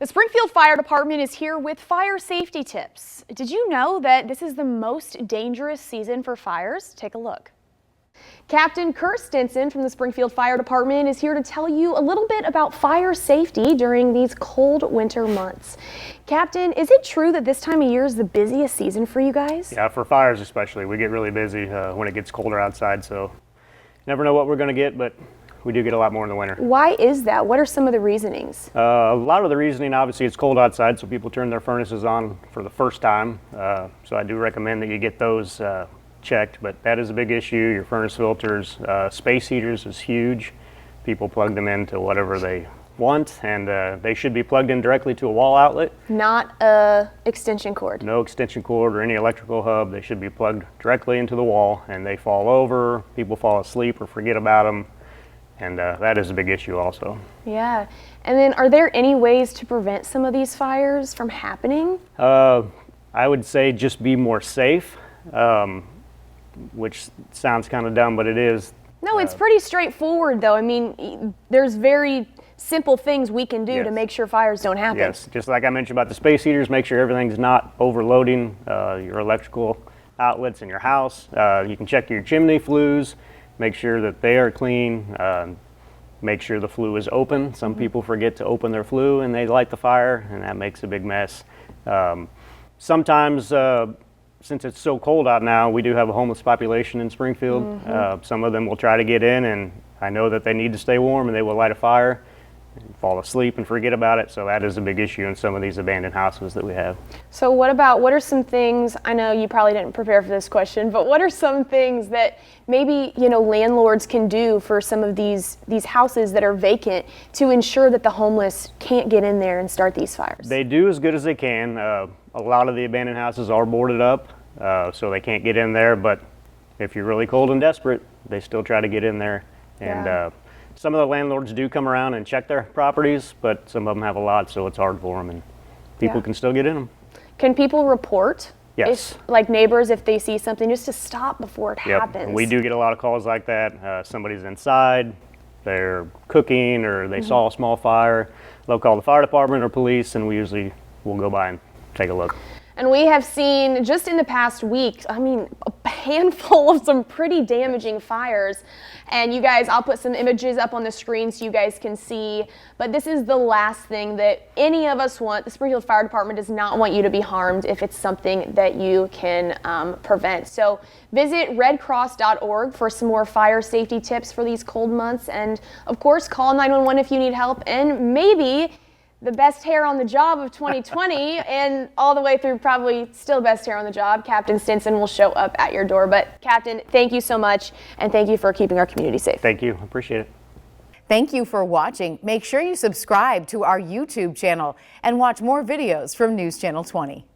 The Springfield Fire Department is here with fire safety tips. Did you know that this is the most dangerous season for fires? Take a look. Captain Kurt Stinson from the Springfield Fire Department is here to tell you a little bit about fire safety during these cold winter months. Captain, is it true that this time of year is the busiest season for you guys? Yeah, for fires especially. We get really busy when it gets colder outside, so you never know what we're going to get, but we do get a lot more in the winter. Why is that? What are some of the reasonings? A lot of the reasoning, obviously, it's cold outside, so people turn their furnaces on for the first time. So I do recommend that you get those checked, but that is a big issue. Your furnace filters, space heaters is huge. People plug them into whatever they want, and they should be plugged in directly to a wall outlet. Not a extension cord? No extension cord or any electrical hub. They should be plugged directly into the wall, and they fall over, people fall asleep or forget about them. And that is a big issue also. Yeah. And then are there any ways to prevent some of these fires from happening? I would say just be more safe, which sounds kind of dumb, but it is. No, it's pretty straightforward though. I mean, there's very simple things we can do to make sure fires don't happen. Yes, just like I mentioned about the space heaters, make sure everything's not overloading your electrical outlets in your house. You can check your chimney flues. Make sure that they are clean, make sure the flue is open. Some people forget to open their flue and they light the fire, and that makes a big mess. Sometimes, since it's so cold out now, we do have a homeless population in Springfield. Some of them will try to get in, and I know that they need to stay warm, and they will light a fire and fall asleep and forget about it. So that is a big issue in some of these abandoned houses that we have. So what are some things, I know you probably didn't prepare for this question, but what are some things that maybe, landlords can do for some of these houses that are vacant to ensure that the homeless can't get in there and start these fires? They do as good as they can. A lot of the abandoned houses are boarded up, so they can't get in there, but if you're really cold and desperate, they still try to get in there. And some of the landlords do come around and check their properties, but some of them have a lot, so it's hard for them, and people can still get in them. Can people report? Yes. Like neighbors, if they see something, just to stop before it happens? And we do get a lot of calls like that. Somebody's inside, they're cooking, or they saw a small fire. They'll call the fire department or police, and we usually will go by and take a look. And we have seen, just in the past week, a handful of some pretty damaging fires. And you guys, I'll put some images up on the screen so you guys can see. But this is the last thing that any of us want. The Springfield Fire Department does not want you to be harmed if it's something that you can prevent. So visit redcross.org for some more fire safety tips for these cold months. And of course, call 911 if you need help. And maybe the best hair on the job of 2020 and all the way through probably still best hair on the job, Captain Stinson will show up at your door. But Captain, thank you so much, and thank you for keeping our community safe. Thank you, appreciate it. Thank you for watching. Make sure you subscribe to our YouTube channel and watch more videos from News Channel 20.